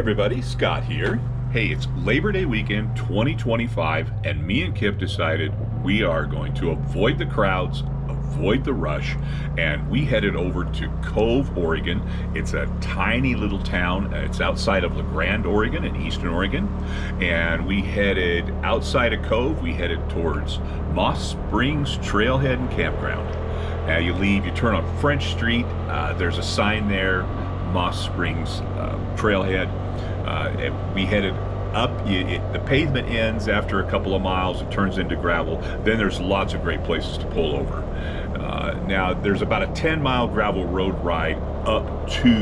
everybody, Scott here. Hey, it's Labor Day weekend 2025, and me and Kip decided we are going to avoid the crowds, avoid the rush, and we headed over to Cove, Oregon. It's a tiny little town. It's outside of La Grande, Oregon, in eastern Oregon. And we headed outside of Cove, we headed towards Moss Springs Trailhead and Campground. You leave, you turn on French Street. There's a sign there, Moss Springs Trailhead. And we headed up. The pavement ends after a couple of miles. It turns into gravel. Then there's lots of great places to pull over. Now there's about a 10-mile gravel road ride up to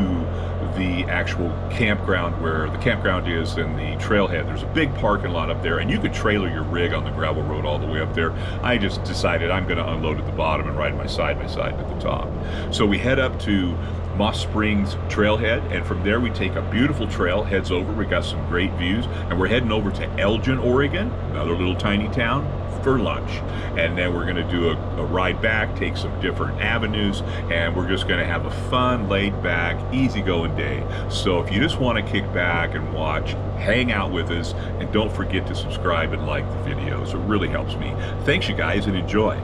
the actual campground, where the campground is, and the trailhead. There's a big parking lot up there, and you could trailer your rig on the gravel road all the way up there. I just decided I'm going to unload at the bottom and ride my side by side at the top. So we head up to Moss Springs Trailhead, and from there we take a beautiful trail, heads over. We got some great views, and we're heading over to Elgin, Oregon, another little tiny town, for lunch. And then we're going to do a ride back, take some different avenues, and we're just going to have a fun, laid back, easygoing day. So if you just want to kick back and watch, hang out with us, and don't forget to subscribe and like the videos. It really helps me. Thanks, you guys, and enjoy.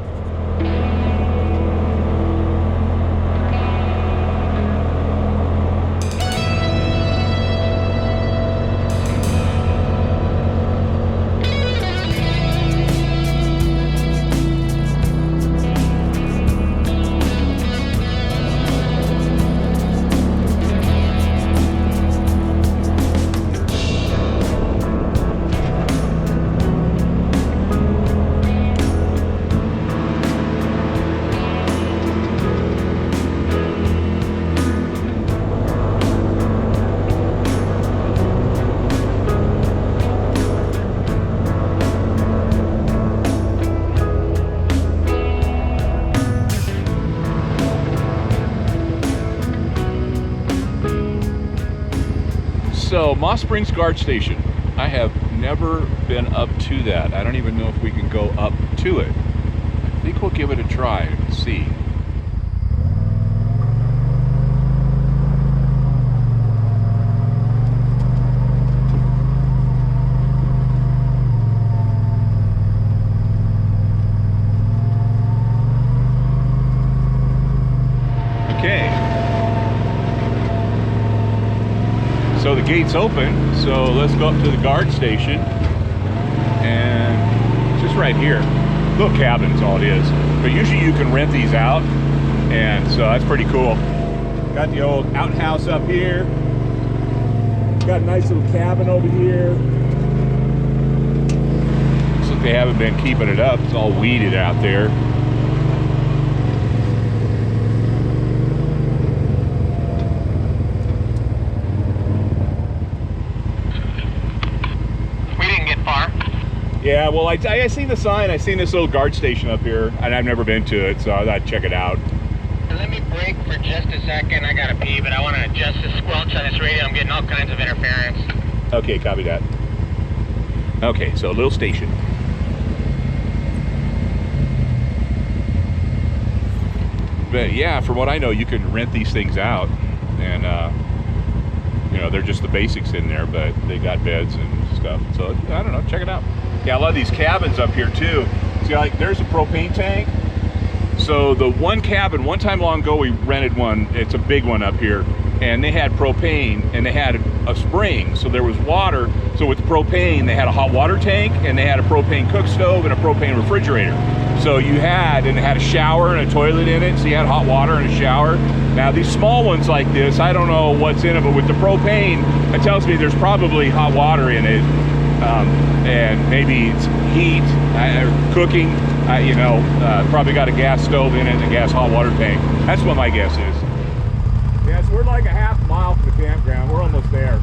So, Moss Springs Guard Station. I have never been up to that. I don't even know if we can go up to it. I think we'll give it a try and see. Okay. So the gate's open, so let's go up to the guard station, and it's just right here. Little cabin's all it is, but usually you can rent these out, and so that's pretty cool. Got the old outhouse up here. Got a nice little cabin over here. Looks like they haven't been keeping it up. It's all weeded out there. Yeah, well, I seen the sign. I seen this little guard station up here, and I've never been to it, so I thought I'd check it out. Let me break for just a second. I gotta pee, but I want to adjust the squelch on this radio. I'm getting all kinds of interference. Okay, copy that. Okay, so a little station. But yeah, from what I know, you can rent these things out, and you know, they're just the basics in there, but they got beds and stuff. So I don't know, check it out. Yeah, I love these cabins up here too. See, like, there's a propane tank. So the one cabin, one time long ago, we rented one. It's a big one up here, and they had propane, and they had a spring, so there was water. So with the propane, they had a hot water tank, and they had a propane cook stove and a propane refrigerator. So you had, and it had a shower and a toilet in it, so you had hot water and a shower. Now these small ones like this, I don't know what's in it, but with the propane, it tells me there's probably hot water in it. And maybe it's heat, cooking, you know, probably got a gas stove in it and a gas hot water tank. That's what my guess is. Yeah, so we're like a half mile from the campground. We're almost there.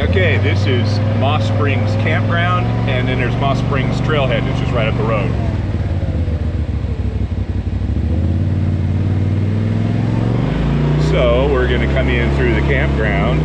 Okay, this is Moss Springs Campground, and then there's Moss Springs Trailhead, which is right up the road. So we're going to come in through the campground.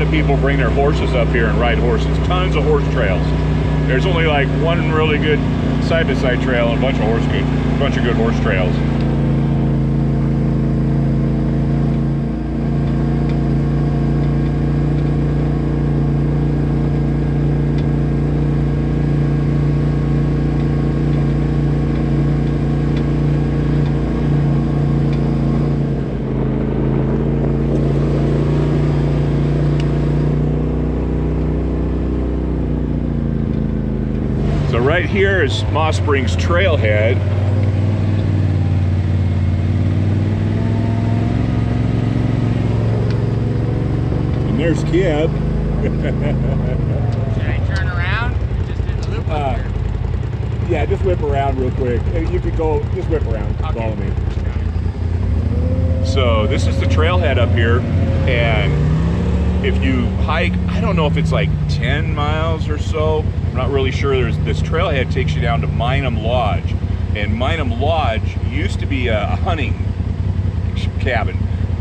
of people bring their horses up here and ride horses. Tons of horse trails. There's only like one really good side-by-side trail and a bunch of good horse trails. So right here is Moss Springs Trailhead. And there's Kib. Should I turn around? Or just in the loop up here? Yeah, just whip around real quick. You could go, just whip around, Okay. follow me. So this is the trailhead up here, and if you hike, I don't know if it's like 10 miles or so, I'm not really sure. There's this trailhead takes you down to Minham Lodge, and Minham Lodge used to be a hunting cabin,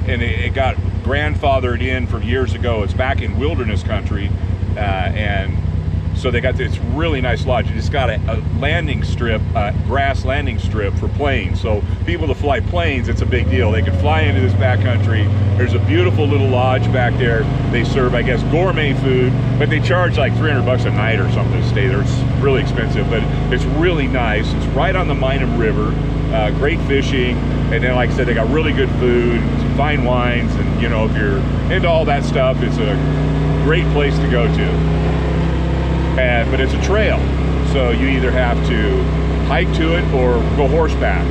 and it got grandfathered in from years ago. It's back in wilderness country, and so they got this really nice lodge. It's got a landing strip, grass landing strip for planes. So people that fly planes, it's a big deal. They can fly into this backcountry. There's a beautiful little lodge back there. They serve, I guess, gourmet food, but they charge like $300 a night or something to stay there. It's really expensive, but it's really nice. It's right on the Minham River. Great fishing, and then, like I said, they got really good food, some fine wines, and you know, if you're into all that stuff, it's a great place to go to. But it's a trail, so you either have to hike to it or go horseback,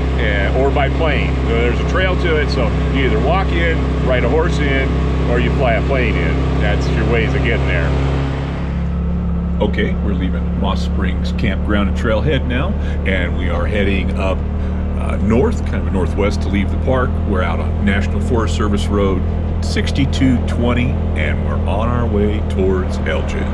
or by plane. So there's a trail to it, so you either walk in, ride a horse in, or you fly a plane in. That's your ways of getting there. Okay, we're leaving Moss Springs Campground and Trailhead now, and we are heading up north, kind of northwest to leave the park. We're out on National Forest Service Road 6220, and we're on our way towards Elgin.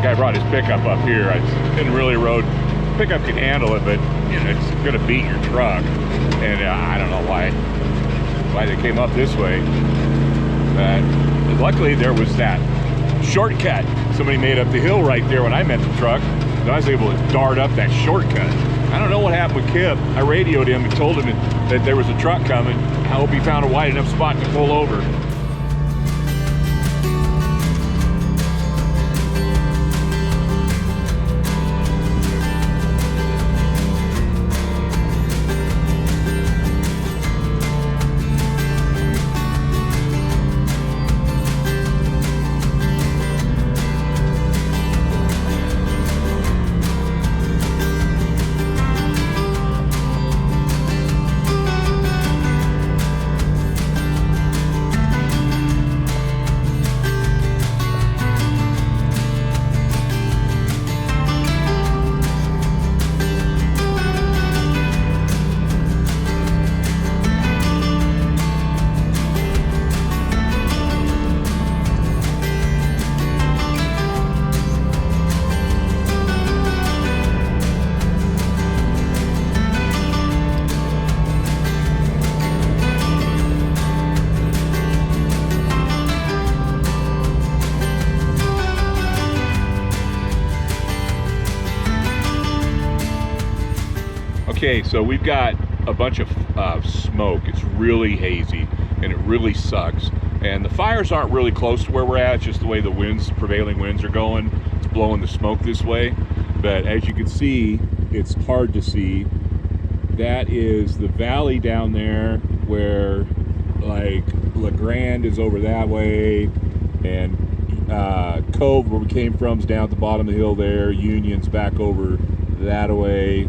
Guy brought his pickup up here. I didn't really road. Pickup can handle it, but you know, it's going to beat your truck. And I don't know why they came up this way. But luckily there was that shortcut somebody made up the hill right there when I met the truck. So I was able to dart up that shortcut. I don't know what happened with Kip. I radioed him and told him that there was a truck coming. I hope he found a wide enough spot to pull over. Okay, so we've got a bunch of smoke. It's really hazy. and it really sucks. And the fires aren't really close to where we're at, it's just the way the prevailing winds are going. It's blowing the smoke this way. But as you can see, it's hard to see. That is the valley down there where like La Grande is over that way, and Cove, where we came from, is down at the bottom of the hill there. Union's back over that way.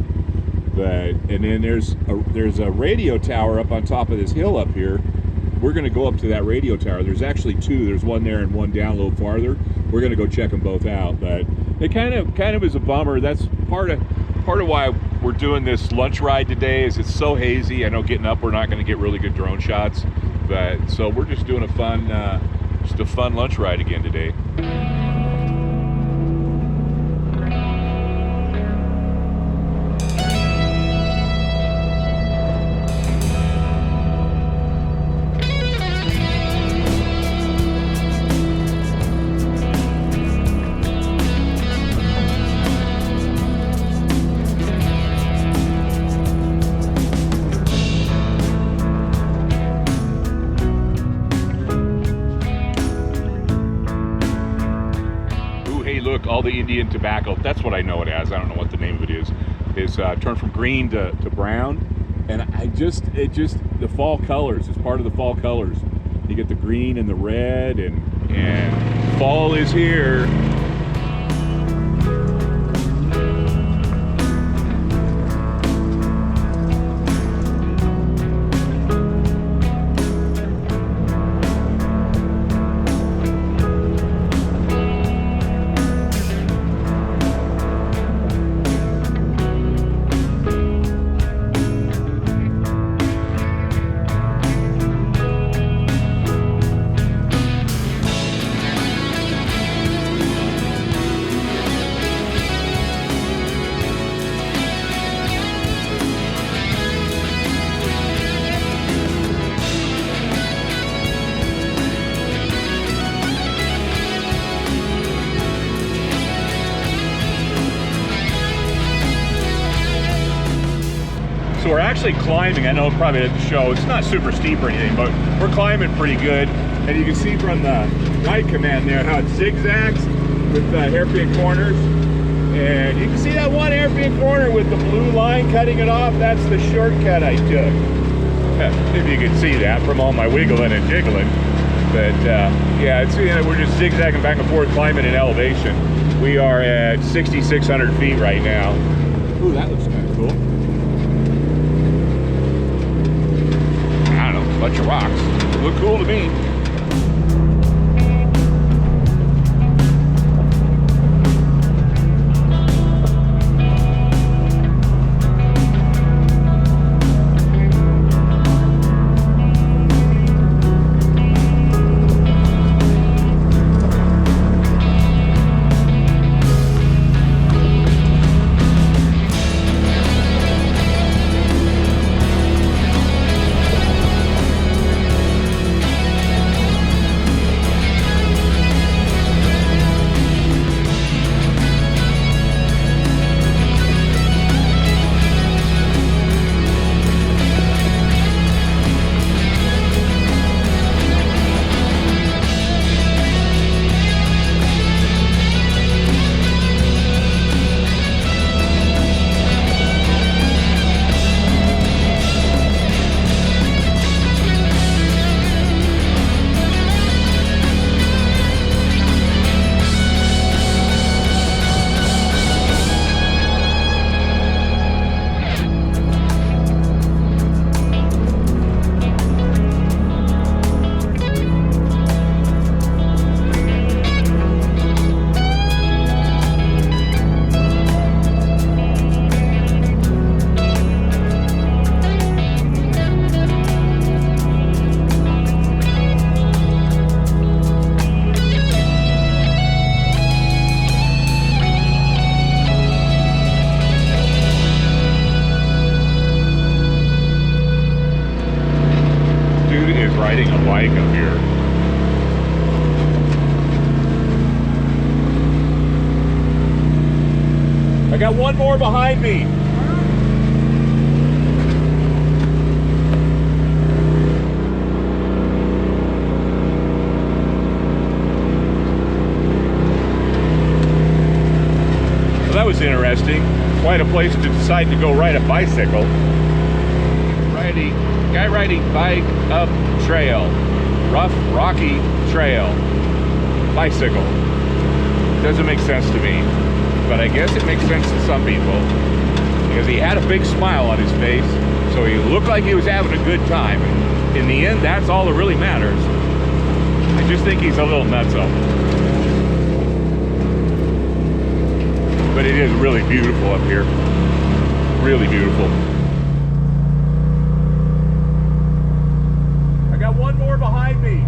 And then there's a radio tower up on top of this hill up here. We're going to go up to that radio tower. There's actually two. There's one there and one down a little farther. We're going to go check them both out. But it kind of is a bummer. That's part of why we're doing this lunch ride today. Is it's so hazy. I know getting up, we're not going to get really good drone shots. But so we're just doing a fun lunch ride again today. Look, all the Indian tobacco, that's what I know it as. I don't know what the name of it is turned from green to brown. And the fall colors, it's part of the fall colors. You get the green and the red, and fall is here. So we're actually climbing. I know it probably doesn't show. It's not super steep or anything, but we're climbing pretty good. And you can see from the right command there how it zigzags with hairpin corners. And you can see that one hairpin corner with the blue line cutting it off. That's the shortcut I took. If you can see that from all my wiggling and jiggling. But yeah, it's, we're just zigzagging back and forth, climbing in elevation. We are at 6,600 feet right now. Ooh, that looks kind of cool. Bunch of rocks. Look cool to me. Riding a bike up here. I got one more behind me. find a place to decide to go ride a bicycle. Guy riding bike up trail, rough, rocky trail, bicycle. Doesn't make sense to me, but I guess it makes sense to some people because he had a big smile on his face, so he looked like he was having a good time. In the end, that's all that really matters. I just think he's a little nutso. But it is really beautiful up here. Really beautiful. I got one more behind me.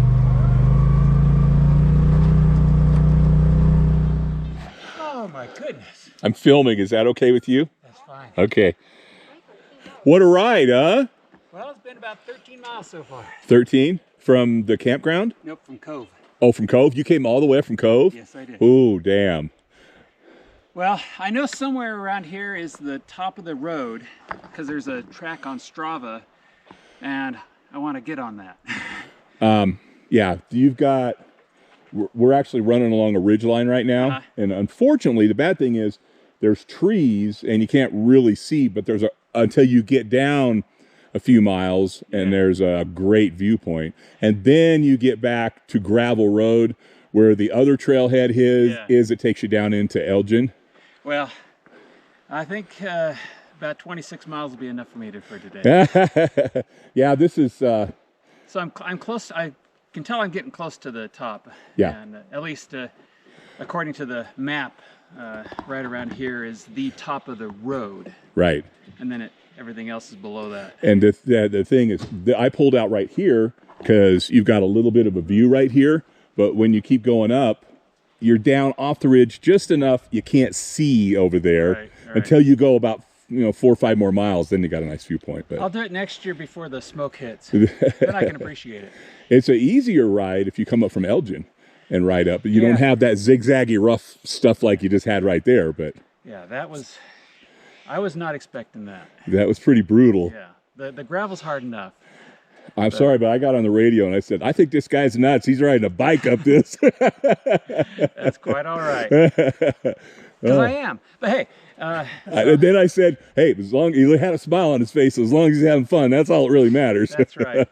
Oh my goodness. I'm filming. Is that okay with you? That's fine. Okay. What a ride, huh? Well, it's been about 13 miles so far. 13? From the campground? Nope, from Cove. Oh, from Cove? You came all the way up from Cove? Yes, I did. Ooh, damn. Well, I know somewhere around here is the top of the road because there's a track on Strava and I want to get on that. Yeah, we're actually running along a ridge line right now. And unfortunately, the bad thing is there's trees and you can't really see, but there's until you get down a few miles and there's a great viewpoint. And then you get back to gravel road where the other trailhead is, it takes you down into Elgin. Well, I think about 26 miles will be enough for me for today. Yeah, this is... So I'm close. I can tell I'm getting close to the top. Yeah. And at least according to the map, right around here is the top of the road. Right. And then everything else is below that. And the thing is, I pulled out right here because you've got a little bit of a view right here. But when you keep going up, you're down off the ridge just enough you can't see over there right. until you go about 4 or 5 more miles. Then you got a nice viewpoint. But I'll do it next year before the smoke hits. Then I can appreciate it. It's an easier ride if you come up from Elgin and ride up. You don't have that zigzaggy rough stuff like you just had right there. But yeah, I was not expecting that. That was pretty brutal. Yeah, the gravel's hard enough. I'm sorry, but I got on the radio and I said, I think this guy's nuts. He's riding a bike up this. That's quite all right. Because I am. But hey. And then I said, hey, as long as he had a smile on his face, as long as he's having fun, that's all that really matters. That's right.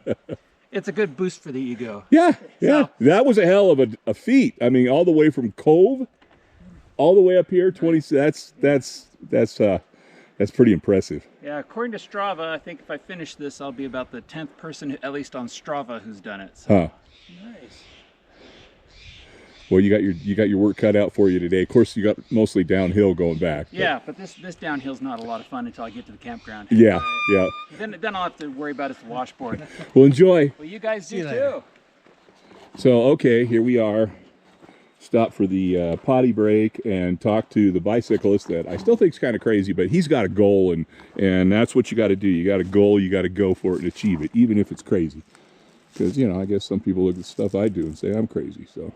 It's a good boost for the ego. Yeah. So, that was a hell of a feat. I mean, all the way from Cove, all the way up here, 20. That's pretty impressive. Yeah, according to Strava, I think if I finish this, I'll be about the 10th person, at least on Strava, who's done it. So. Huh. Nice. Well, you got your work cut out for you today. Of course, you got mostly downhill going back. Yeah, but this downhill's not a lot of fun until I get to the campground. Yeah. Then I'll have to worry about it as the washboard. Well, enjoy. Well, you guys do too. So, okay, here we are. Stop for the potty break and talk to the bicyclist that I still think is kind of crazy, but he's got a goal, and that's what you got to do. You got a goal, you got to go for it and achieve it, even if it's crazy. Because, I guess some people look at the stuff I do and say I'm crazy. So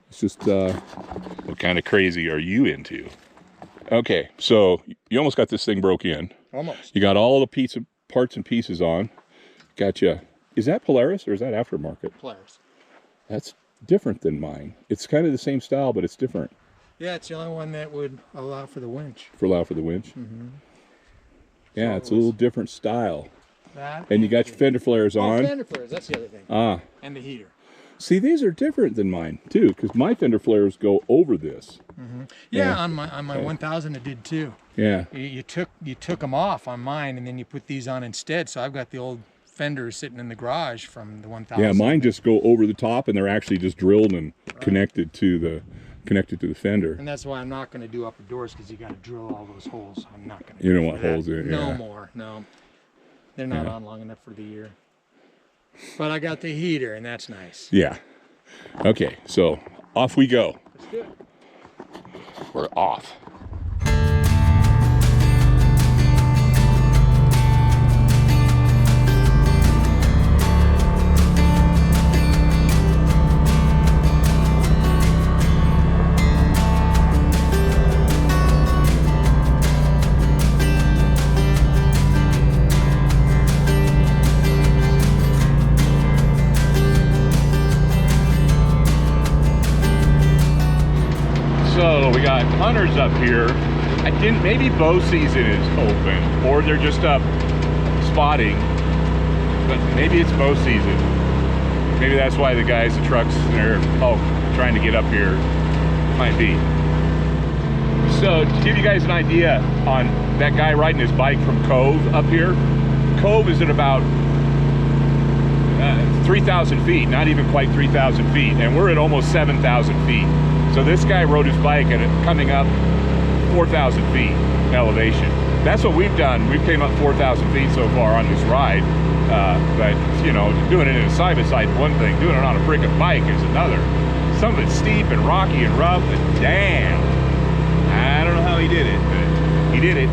it's just, what kind of crazy are you into? Okay, so you almost got this thing broke in. Almost. You got all the parts and pieces on. Gotcha. Is that Polaris or is that aftermarket? Polaris. That's different than mine. It's kind of the same style, but it's different. Yeah, it's the only one that would allow for the winch. Allow for the winch? Mm-hmm. Yeah, it's a little different style. That and you got your fender flares on. Fender flares, that's the other thing. And the heater. See, these are different than mine, too, because my fender flares go over this. Mm-hmm. Yeah, on my 1000 it did too. Yeah. You took them off on mine, and then you put these on instead, so I've got the old fenders sitting in the garage from the 1000. Yeah, mine just go over the top, and they're actually just drilled and connected to the fender. And that's why I'm not going to do upper doors, because you got to drill all those holes. I'm not going to. You don't want holes in it. No more. No, they're not on long enough for the year. But I got the heater, and that's nice. Yeah. Okay, so off we go. Let's do it. We're off. So we got hunters up here I didn't, maybe bow season is open, or they're just up spotting, but maybe it's bow season. Maybe that's why the guys, the trucks, they're trying to get up here. Might be. So to give you guys an idea on that guy riding his bike from Cove up here, Cove is at about 3,000 feet, not even quite 3,000 feet, and we're at almost 7,000 feet. So this guy rode his bike and coming up 4,000 feet elevation. That's what we've done. We've came up 4,000 feet so far on this ride, but you know, doing it in a side-by-side is one thing, doing it on a freaking bike is another. Some of it's steep and rocky and rough, and damn, I don't know how he did it, but he did it.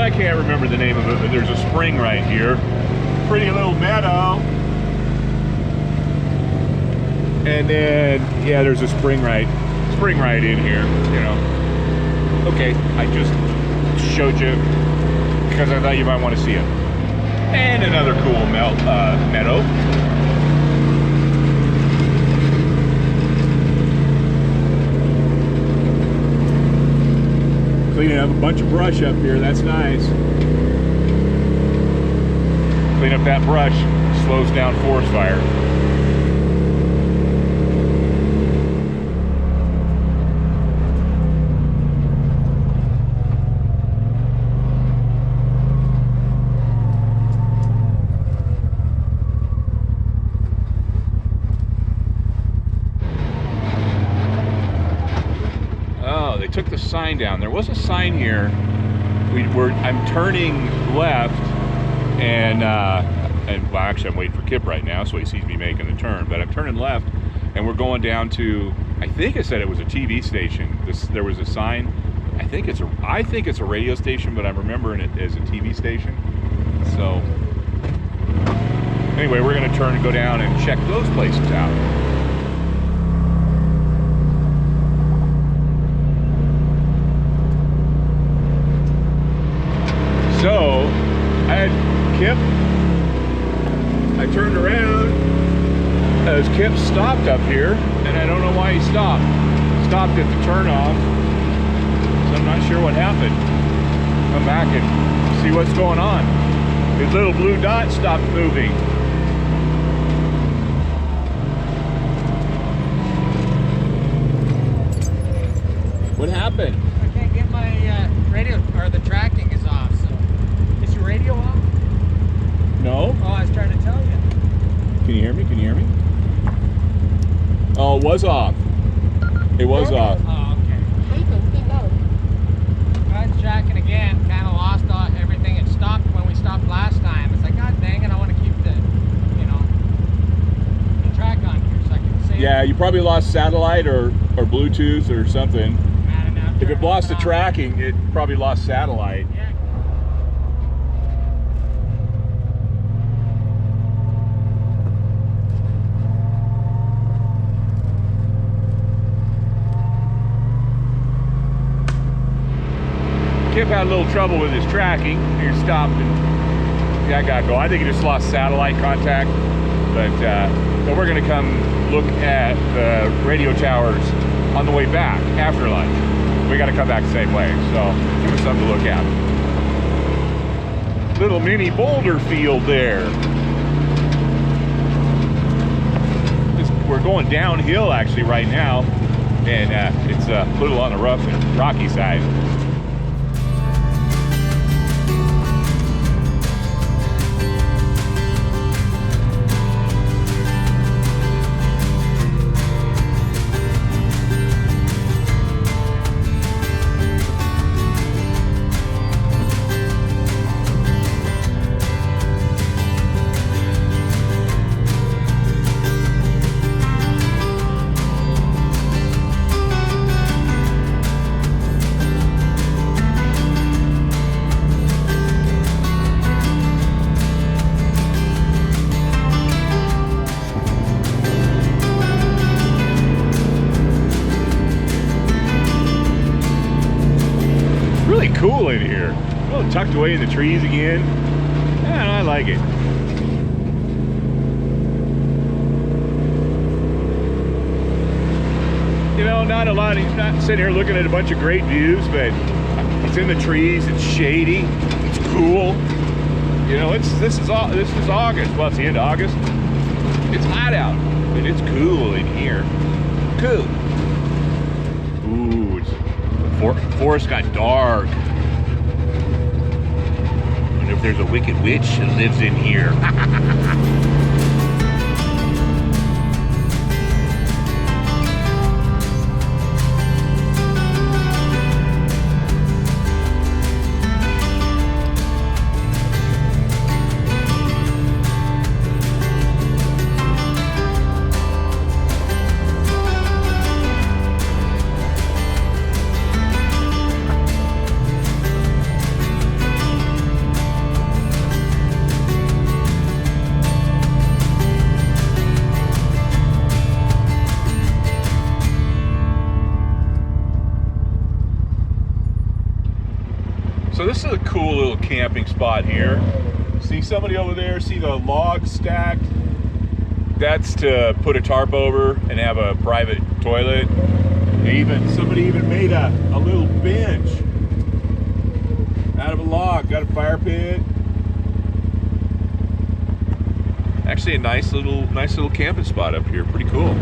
I can't remember the name of it, but there's a spring right here. Pretty little meadow. And then, yeah, there's a spring right in here, you know. Okay, I just showed you because I thought you might want to see it. And another cool meadow. Cleaning up a bunch of brush up here, that's nice. Clean up that brush, slows down forest fire. They took the sign down. There was a sign here. I'm turning left, and well, actually I'm waiting for Kip right now, so he sees me making the turn. But I'm turning left, and we're going down to, I think it said it was a TV station. There was a sign. I think it's a radio station, but I'm remembering it as a TV station. So anyway, we're going to turn and go down and check those places out. So, I had Kip, I turned around as Kip stopped up here, and I don't know why he stopped. Stopped at the turnoff, so I'm not sure what happened. Come back and see what's going on. His little blue dot stopped moving. What happened? I can't get my radio, or the tracking is off, so. Is your radio off? No. Oh, I was trying to tell you. Can you hear me? Can you hear me? Oh, it was off. It was off. Oh, okay. I was tracking again, kind of lost everything. It stopped when we stopped last time. It's like, God dang it, I want to keep the, you know, the track on here so I can save. Yeah, you probably lost satellite or Bluetooth or something. If it lost the tracking, it probably lost satellite. Yeah. Kip had a little trouble with his tracking. He stopped and I got to go. I think he just lost satellite contact. But so we're going to come look at the radio towers on the way back after lunch. We got to come back the same way, so give us something to look at. Little mini boulder field there. We're going downhill actually right now, and it's a little on the rough and rocky side. really cool in here. Oh, tucked away in the trees again. Yeah, I like it. You know, not a lot. He's not sitting here looking at a bunch of great views, but it's in the trees. It's shady. It's cool. You know, this is August. Well, it's the end of August. It's hot out, but it's cool in here. Cool. Ooh, the forest got dark. I wonder if there's a wicked witch that lives in here. So this is a cool little camping spot here. See somebody over there, see the logs stacked? That's to put a tarp over and have a private toilet. Somebody even made a little bench out of a log, got a fire pit. Actually a nice little camping spot up here, pretty cool.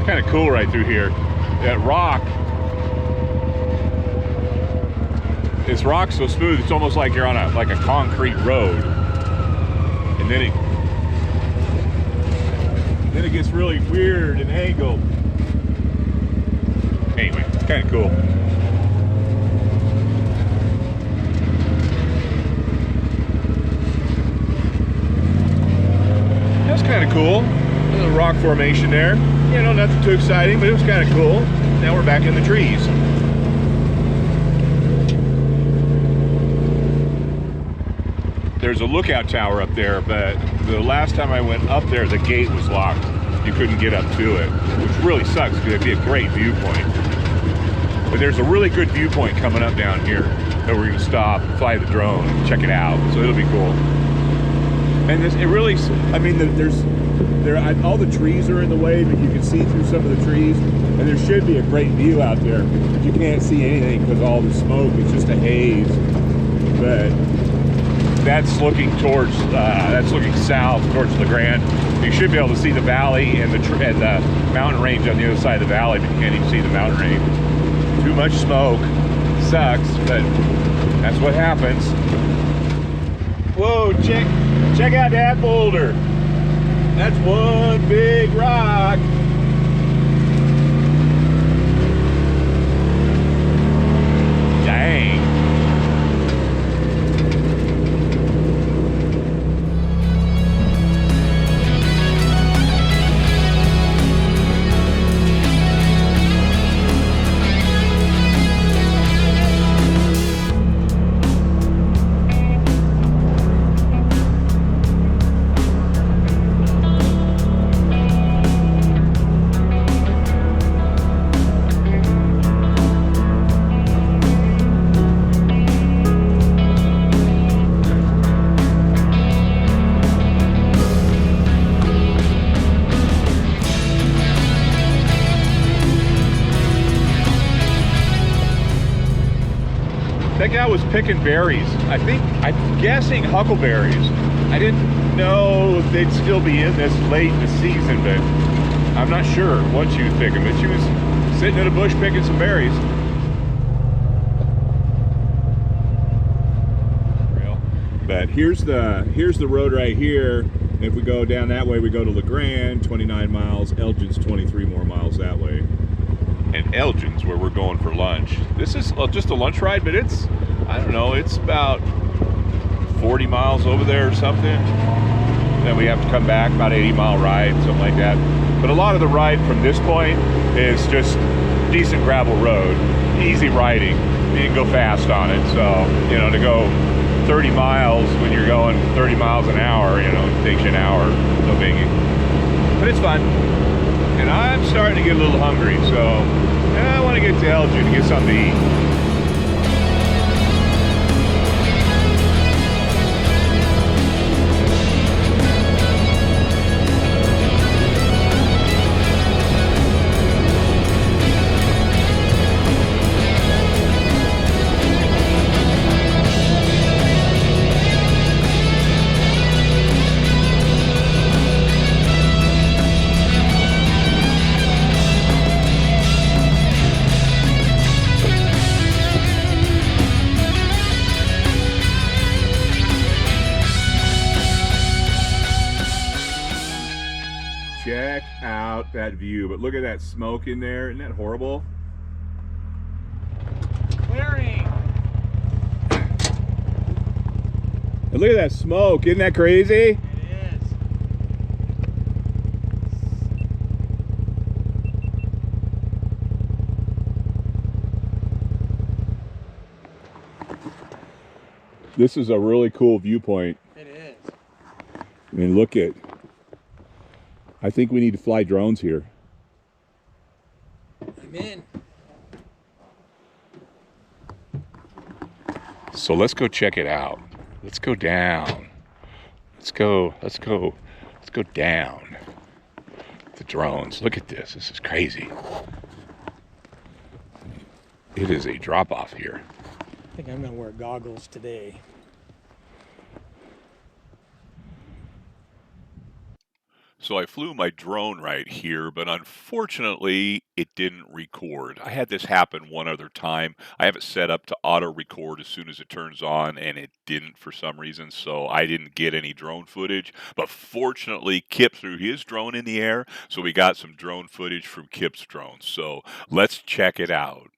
Kind of cool right through here. That rock, this rock's so smooth, it's almost like you're on a concrete road. And then it gets really weird and angled. Anyway, it's kind of cool. That's kind of cool. A little rock formation there. You know, nothing too exciting, but it was kind of cool. Now we're back in the trees. There's a lookout tower up there, but the last time I went up there, the gate was locked. You couldn't get up to it, which really sucks because it'd be a great viewpoint. But there's a really good viewpoint coming up down here that we're going to stop, fly the drone, and check it out. So it'll be cool. And all the trees are in the way, but you can see through some of the trees, and there should be a great view out there, but you can't see anything because all the smoke is just a haze. But that's looking south towards LeGrand. You should be able to see the valley and the mountain range on the other side of the valley, but you can't even see the mountain range. Too much smoke. Sucks, but that's what happens. Whoa, check out that boulder. That's one big rock. Dang. That guy was picking berries. I'm guessing huckleberries. I didn't know if they'd still be in this late in the season, but I'm not sure what she was picking. But she was sitting in a bush picking some berries. But here's the road right here. If we go down that way, we go to LeGrand, 29 miles. Elgin's 23 more miles that way. And Elgin's where we're going for lunch. This is just a lunch ride, but it's, I don't know, it's about 40 miles over there or something. Then we have to come back, about 80-mile ride, something like that. But a lot of the ride from this point is just decent gravel road, easy riding. You can go fast on it, so, you know, to go 30 miles when you're going 30 miles an hour, you know, it takes you an hour, no biggie. But it's fun. And I'm starting to get a little hungry, so I want to get to Elgin to get something to eat. Check out that view, but look at that smoke in there. Isn't that horrible? Clearing. And look at that smoke. Isn't that crazy? It is. This is a really cool viewpoint. It is. I mean, look at, I think we need to fly drones here. I'm in. So let's go check it out. Let's go down. Let's go down. The drones. Look at this. This is crazy. It is a drop off here. I think I'm gonna wear goggles today. So I flew my drone right here, but unfortunately it didn't record. I had this happen one other time. I have it set up to auto record as soon as it turns on, and it didn't for some reason, so I didn't get any drone footage. But fortunately, Kip threw his drone in the air, so we got some drone footage from Kip's drone. So let's check it out.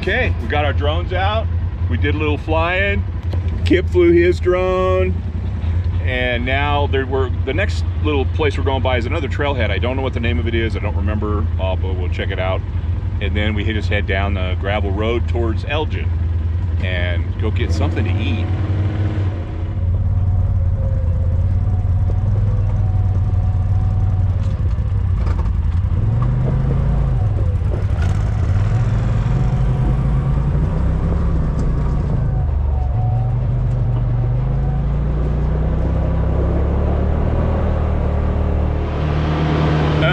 Okay, we got our drones out. We did a little flying. Kip flew his drone. And now the next little place we're going by is another trailhead. I don't know what the name of it is. I don't remember, but we'll check it out. And then we just head down the gravel road towards Elgin and go get something to eat.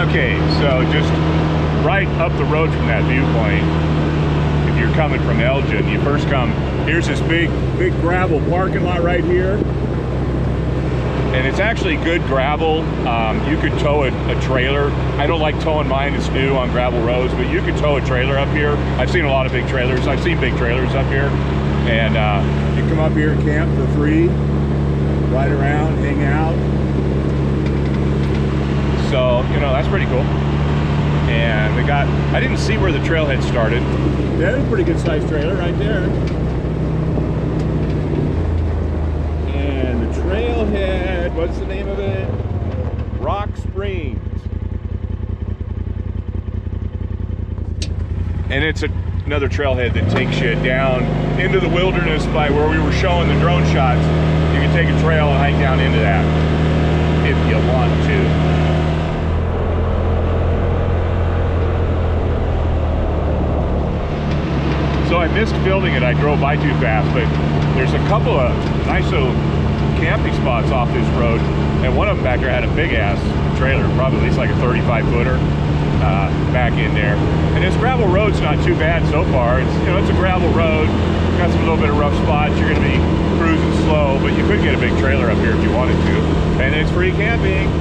Okay, so just right up the road from that viewpoint, if you're coming from Elgin, you first come, here's this big gravel parking lot right here. And it's actually good gravel. You could tow a trailer. I don't like towing mine, it's new on gravel roads, but you could tow a trailer up here. I've seen a lot of big trailers. I've seen big trailers up here. And you come up here and camp for free, ride around, hang out. So, you know, that's pretty cool. And we got, I didn't see where the trailhead started. There's a pretty good sized trailer right there. And the trailhead, what's the name of it? Rock Springs. And it's another trailhead that takes you down into the wilderness by where we were showing the drone shots. You can take a trail and hike down into that if you want to. So I missed filming it. I drove by too fast, but there's a couple of nice little camping spots off this road, and one of them back there had a big ass trailer, probably at least like a 35-footer back in there. And this gravel road's not too bad so far. It's, you know, it's a gravel road, got some little bit of rough spots. You're going to be cruising slow, but you could get a big trailer up here if you wanted to. And it's free camping.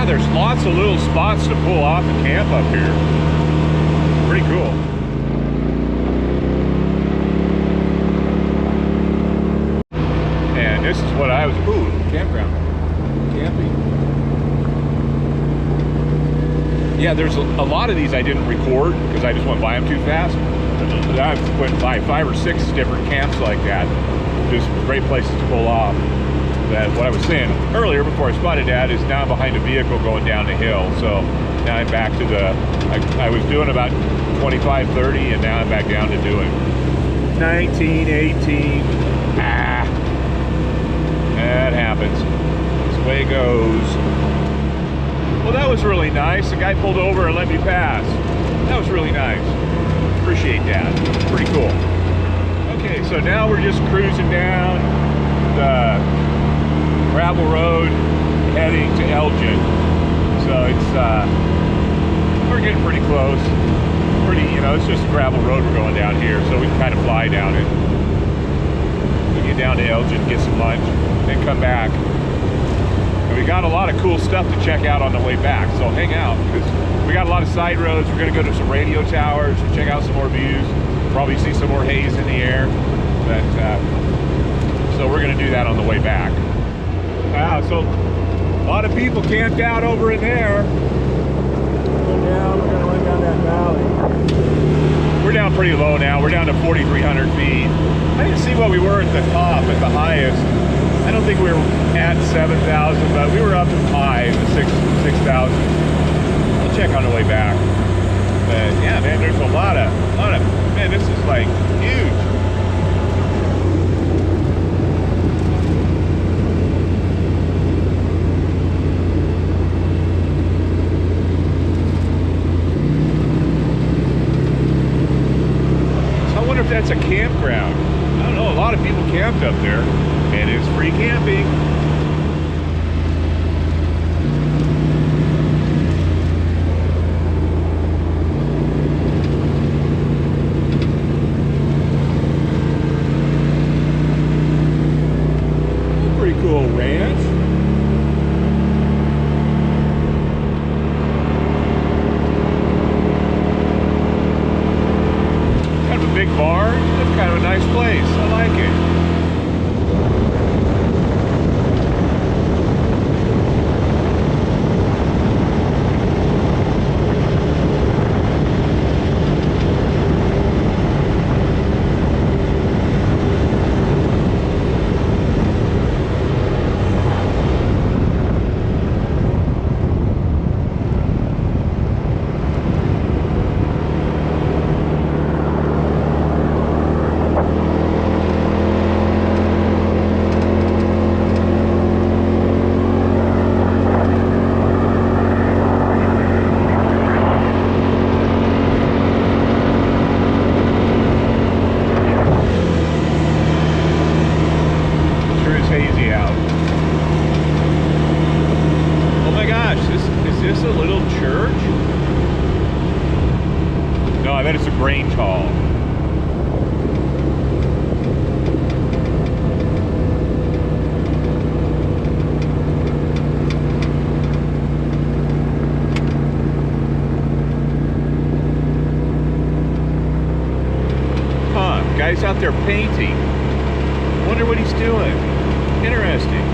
There's lots of little spots to pull off and camp up here. Pretty cool. And this is what I was, ooh, campground. Camping. Yeah, there's a lot of these I didn't record because I just went by them too fast. But I've went by 5 or 6 different camps like that. Just great places to pull off. That what I was saying earlier before I spotted that is now I'm behind a vehicle going down the hill. So now I'm back to the, I was doing about 25, 30, and now I'm back down to doing 19, 18. That happens. That's the way it goes. Well, that was really nice. The guy pulled over and let me pass. That was really nice. Appreciate that. Pretty cool. Okay, so now we're just cruising down the gravel road heading to Elgin. So it's we're getting pretty close. You know, it's just a gravel road we're going down here, so we can kind of fly down it. We get down to Elgin, get some lunch, then come back. And we got a lot of cool stuff to check out on the way back, so hang out, because we got a lot of side roads. We're gonna go to some radio towers and check out some more views. Probably see some more haze in the air. But so we're gonna do that on the way back. Wow, so a lot of people camped out over in there. We're gonna run down that valley. We're down pretty low now. We're down to 4,300 feet. I didn't see what we were at the top, at the highest. I don't think we were at 7,000, but we were up high, 6,000. I'll check on the way back. But yeah, man, there's a lot of, man, this is like huge. If that's a campground. I don't know, a lot of people camped up there, and it's free camping. Pretty cool ranch. Big bar. That's kind of a nice place. I like it. Range Hall. Huh, guy's out there painting. Wonder what he's doing. Interesting.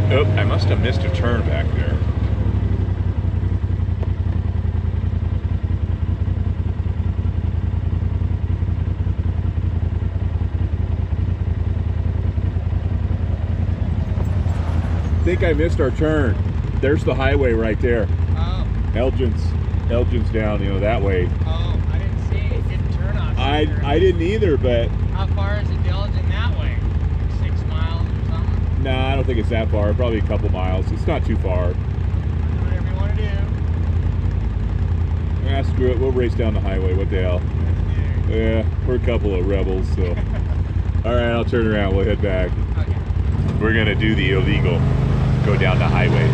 Oh, I must have missed a turn back there. I think I missed our turn. There's the highway right there. Oh. Elgin's down, you know, that way. Oh, I didn't see it. It didn't turn off. I didn't either, but How far is it to Elgin that way? 6 miles or something? nah, I don't think it's that far. Probably a couple miles. It's not too far. Do whatever you want to do. Ah, screw it. We'll race down the highway. What the hell? Yeah, we're a couple of rebels, so. All right, I'll turn around. We'll head back. Okay. We're gonna do the illegal. Go down the highway.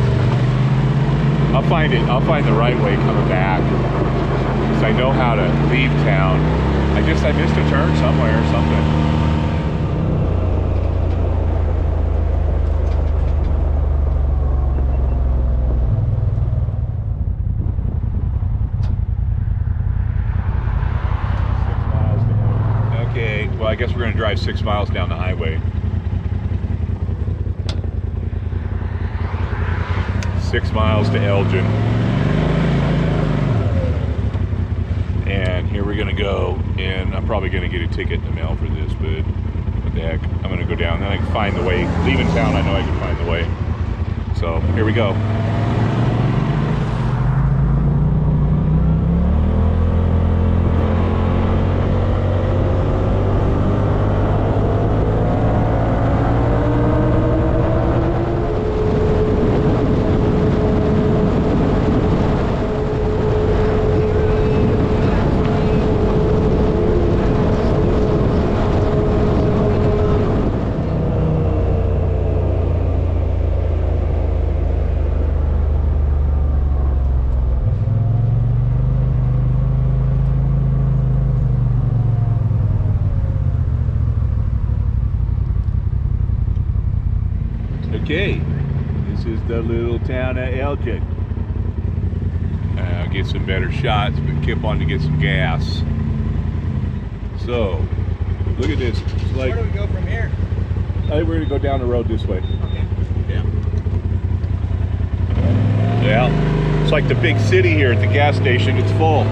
I'll find the right way coming back. Because I know how to leave town. I missed a turn somewhere or something. Okay, well, I guess we're gonna drive 6 miles down the highway. 6 miles to Elgin. And here we're gonna go, and I'm probably gonna get a ticket in the mail for this, but what the heck. I'm gonna go down, then I can find the way. Leaving town, I know I can find the way. So, here we go. Okay, this is the little town of Elgin. I'll get some better shots, but keep on to get some gas. So, look at this. It's like, Where do we go from here? I think we're gonna go down the road this way. Okay. Yeah. Well, it's like the big city here at the gas station. It's full.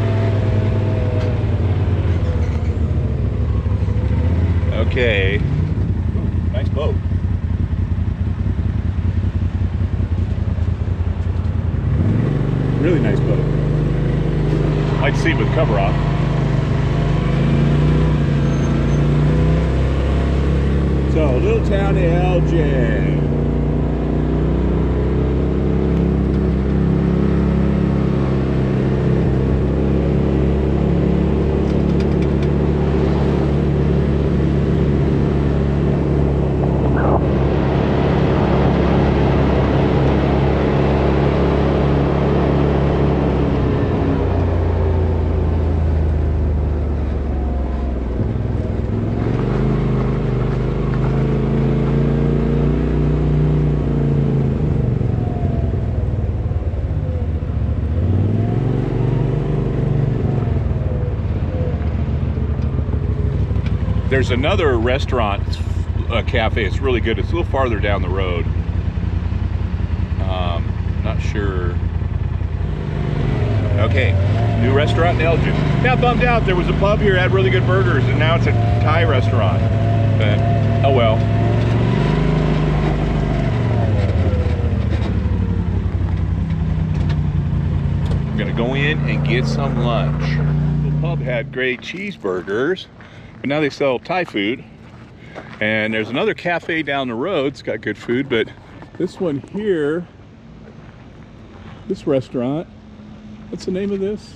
Okay. Ooh, nice boat. Really nice boat. Might see it with cover off. So, little town of Elgin. There's another restaurant, cafe. It's really good. It's a little farther down the road. Not sure. Okay, new restaurant in Elgin. Yeah, bummed out. There was a pub here, had really good burgers, and now it's a Thai restaurant. But, oh well. I'm gonna go in and get some lunch. The pub had great cheeseburgers, but now they sell Thai food. And there's another cafe down the road. It's got good food, but this one here, this restaurant, what's the name of this?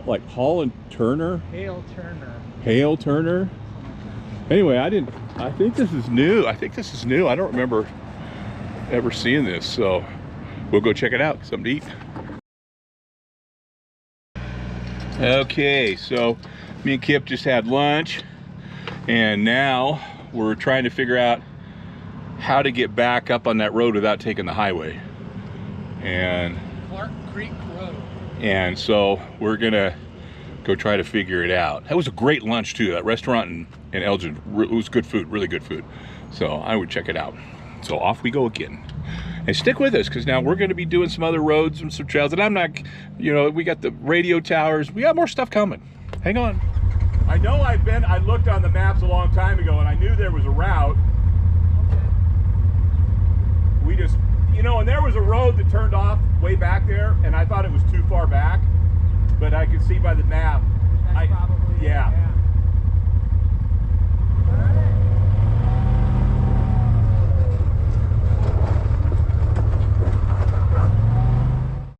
like Hall and Turner. Hale Turner. Hale Turner. Anyway, I think this is new. I don't remember ever seeing this, so we'll go check it out. Something to eat. Okay, so me and Kip just had lunch, and now we're trying to figure out how to get back up on that road without taking the highway. And Clark Creek Road. And so we're gonna go try to figure it out. That was a great lunch too. That restaurant in Elgin, it was good food, really good food. So I would check it out. So off we go again. And stick with us, because now we're gonna be doing some other roads and some trails. And I'm not, you know, we got the radio towers. We got more stuff coming. Hang on. I know I looked on the maps a long time ago and I knew there was a route. We just, you know, and there was a road that turned off way back there, and I thought it was too far back, but I could see by the map. That's probably